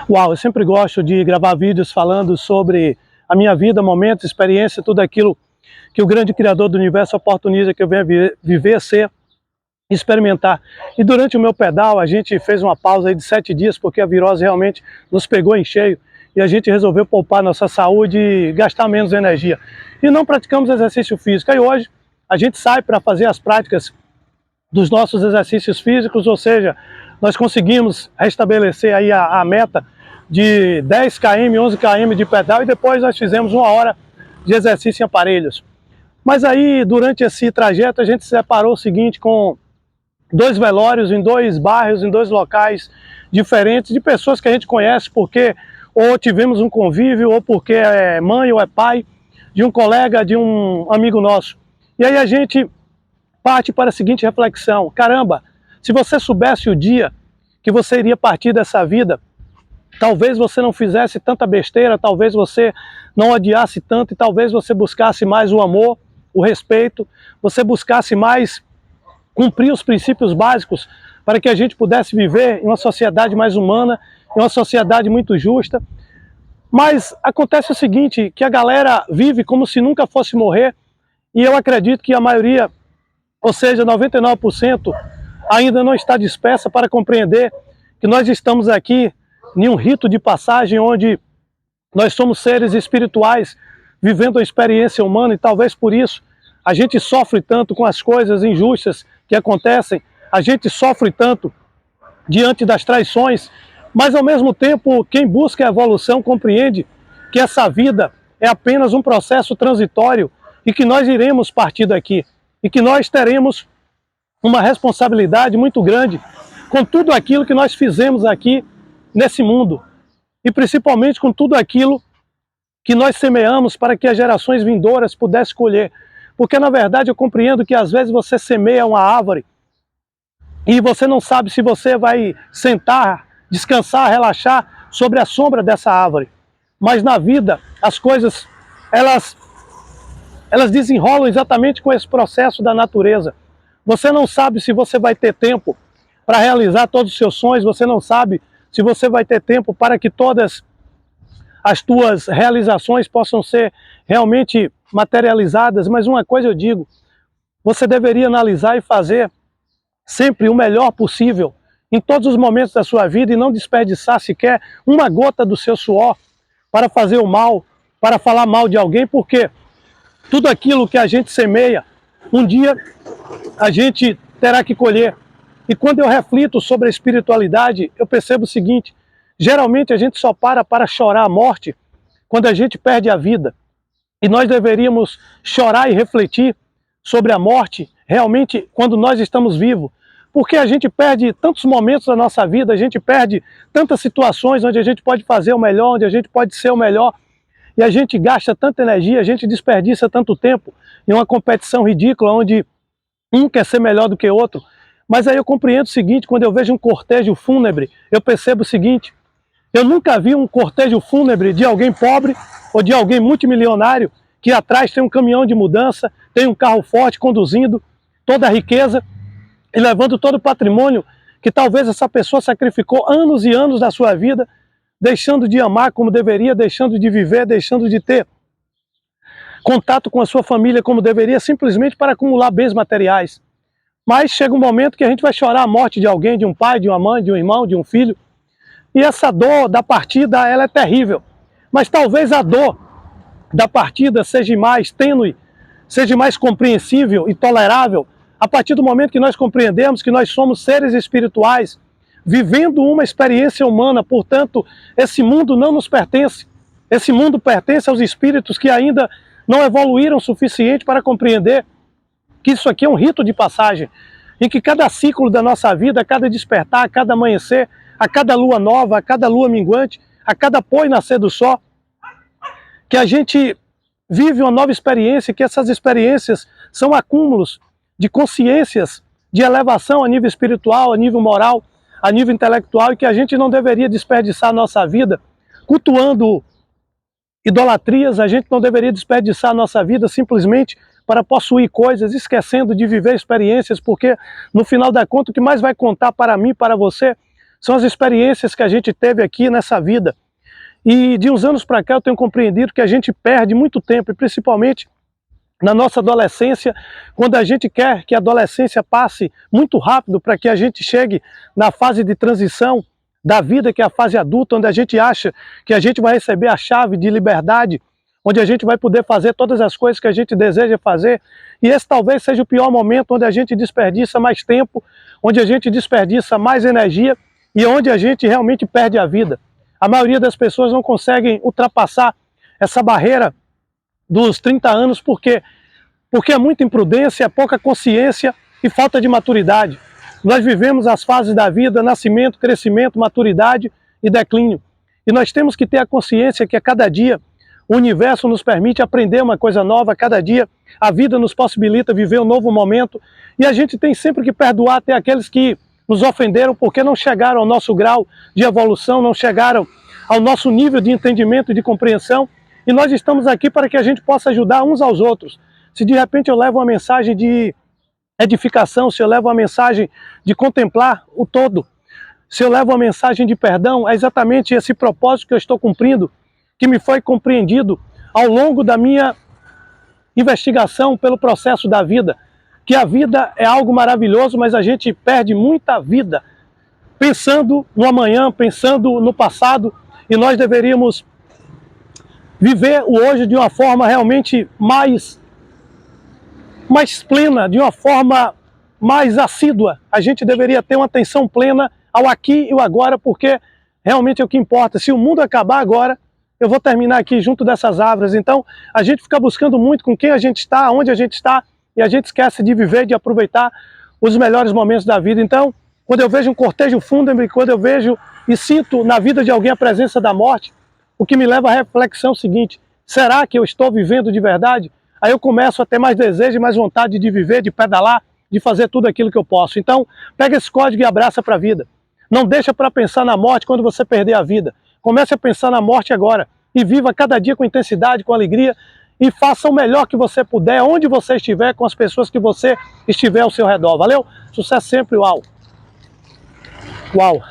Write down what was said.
Uau, eu sempre gosto de gravar vídeos falando sobre a minha vida, momentos, experiência, tudo aquilo que o grande Criador do Universo oportuniza que eu venha viver, ser, experimentar. E durante o meu pedal, a gente fez uma pausa aí de 7 dias, porque a virose realmente nos pegou em cheio, e a gente resolveu poupar nossa saúde e gastar menos energia. E não praticamos exercício físico. Aí hoje, a gente sai para fazer as práticas dos nossos exercícios físicos, ou seja, nós conseguimos restabelecer aí a meta de 10 km, 11 km de pedal, e depois nós fizemos 1 hora de exercício em aparelhos. Mas aí, durante esse trajeto, a gente se separou o seguinte, com 2 velórios em 2 bairros, em 2 locais diferentes, de pessoas que a gente conhece porque ou tivemos um convívio, ou porque é mãe ou é pai de um colega, de um amigo nosso. E aí a gente parte para a seguinte reflexão: caramba, se você soubesse o dia que você iria partir dessa vida, talvez você não fizesse tanta besteira, talvez você não odiasse tanto, e talvez você buscasse mais o amor, o respeito, você buscasse mais cumprir os princípios básicos para que a gente pudesse viver em uma sociedade mais humana, em uma sociedade muito justa. Mas acontece o seguinte, que a galera vive como se nunca fosse morrer, e eu acredito que a maioria, ou seja, 99%, ainda não está dispersa para compreender que nós estamos aqui em um rito de passagem onde nós somos seres espirituais vivendo a experiência humana, e talvez por isso a gente sofre tanto com as coisas injustas que acontecem, a gente sofre tanto diante das traições, mas ao mesmo tempo quem busca a evolução compreende que essa vida é apenas um processo transitório e que nós iremos partir daqui, e que nós teremos uma responsabilidade muito grande com tudo aquilo que nós fizemos aqui nesse mundo, e principalmente com tudo aquilo que nós semeamos para que as gerações vindouras pudessem colher. Porque na verdade eu compreendo que às vezes você semeia uma árvore e você não sabe se você vai sentar, descansar, relaxar sobre a sombra dessa árvore. Mas na vida as coisas elas desenrolam exatamente com esse processo da natureza. Você não sabe se você vai ter tempo para realizar todos os seus sonhos, você não sabe se você vai ter tempo para que todas as tuas realizações possam ser realmente materializadas. Mas uma coisa eu digo, você deveria analisar e fazer sempre o melhor possível em todos os momentos da sua vida, e não desperdiçar sequer uma gota do seu suor para fazer o mal, para falar mal de alguém, porque tudo aquilo que a gente semeia, um dia a gente terá que colher. E quando eu reflito sobre a espiritualidade, eu percebo o seguinte: geralmente a gente só para chorar a morte quando a gente perde a vida. E nós deveríamos chorar e refletir sobre a morte realmente quando nós estamos vivos. Porque a gente perde tantos momentos da nossa vida, a gente perde tantas situações onde a gente pode fazer o melhor, onde a gente pode ser o melhor, e a gente gasta tanta energia, a gente desperdiça tanto tempo em uma competição ridícula onde um quer ser melhor do que o outro. Mas aí eu compreendo o seguinte: quando eu vejo um cortejo fúnebre, eu percebo o seguinte: eu nunca vi um cortejo fúnebre de alguém pobre ou de alguém multimilionário que atrás tem um caminhão de mudança, tem um carro forte conduzindo toda a riqueza e levando todo o patrimônio que talvez essa pessoa sacrificou anos e anos da sua vida, deixando de amar como deveria, deixando de viver, deixando de ter contato com a sua família como deveria, simplesmente para acumular bens materiais. Mas chega um momento que a gente vai chorar a morte de alguém, de um pai, de uma mãe, de um irmão, de um filho, e essa dor da partida, ela é terrível. Mas talvez a dor da partida seja mais tênue, seja mais compreensível e tolerável a partir do momento que nós compreendemos que nós somos seres espirituais vivendo uma experiência humana. Portanto, esse mundo não nos pertence. Esse mundo pertence aos espíritos que ainda não evoluíram o suficiente para compreender que isso aqui é um rito de passagem, em que cada ciclo da nossa vida, a cada despertar, a cada amanhecer, a cada lua nova, a cada lua minguante, a cada pôr e nascer do sol, que a gente vive uma nova experiência, que essas experiências são acúmulos de consciências, de elevação a nível espiritual, a nível moral, a nível intelectual, e que a gente não deveria desperdiçar a nossa vida cultuando idolatrias, a gente não deveria desperdiçar a nossa vida simplesmente para possuir coisas, esquecendo de viver experiências, porque no final da conta o que mais vai contar para mim, para você, são as experiências que a gente teve aqui nessa vida. E de uns anos para cá eu tenho compreendido que a gente perde muito tempo, e principalmente na nossa adolescência, quando a gente quer que a adolescência passe muito rápido para que a gente chegue na fase de transição da vida, que é a fase adulta, onde a gente acha que a gente vai receber a chave de liberdade, onde a gente vai poder fazer todas as coisas que a gente deseja fazer. E esse talvez seja o pior momento, onde a gente desperdiça mais tempo, onde a gente desperdiça mais energia e onde a gente realmente perde a vida. A maioria das pessoas não conseguem ultrapassar essa barreira dos 30 anos porque é muita imprudência, é pouca consciência e falta de maturidade. Nós vivemos as fases da vida, nascimento, crescimento, maturidade e declínio. E nós temos que ter a consciência que a cada dia o universo nos permite aprender uma coisa nova, a cada dia a vida nos possibilita viver um novo momento, e a gente tem sempre que perdoar até aqueles que nos ofenderam porque não chegaram ao nosso grau de evolução, não chegaram ao nosso nível de entendimento e de compreensão. E nós estamos aqui para que a gente possa ajudar uns aos outros. Se de repente eu levo uma mensagem de edificação, se eu levo uma mensagem de contemplar o todo, se eu levo uma mensagem de perdão, é exatamente esse propósito que eu estou cumprindo, que me foi compreendido ao longo da minha investigação pelo processo da vida. Que a vida é algo maravilhoso, mas a gente perde muita vida pensando no amanhã, pensando no passado, e nós deveríamos viver o hoje de uma forma realmente mais plena, de uma forma mais assídua. A gente deveria ter uma atenção plena ao aqui e o agora, porque realmente é o que importa. Se o mundo acabar agora, eu vou terminar aqui junto dessas árvores. Então, a gente fica buscando muito com quem a gente está, onde a gente está, e a gente esquece de viver, de aproveitar os melhores momentos da vida. Então, quando eu vejo um cortejo fúnebre, quando eu vejo e sinto na vida de alguém a presença da morte, o que me leva à reflexão seguinte: será que eu estou vivendo de verdade? Aí eu começo a ter mais desejo e mais vontade de viver, de pedalar, de fazer tudo aquilo que eu posso. Então, pega esse código e abraça para a vida. Não deixa para pensar na morte quando você perder a vida. Comece a pensar na morte agora e viva cada dia com intensidade, com alegria, e faça o melhor que você puder, onde você estiver, com as pessoas que você estiver ao seu redor. Valeu? Sucesso sempre, uau! Uau!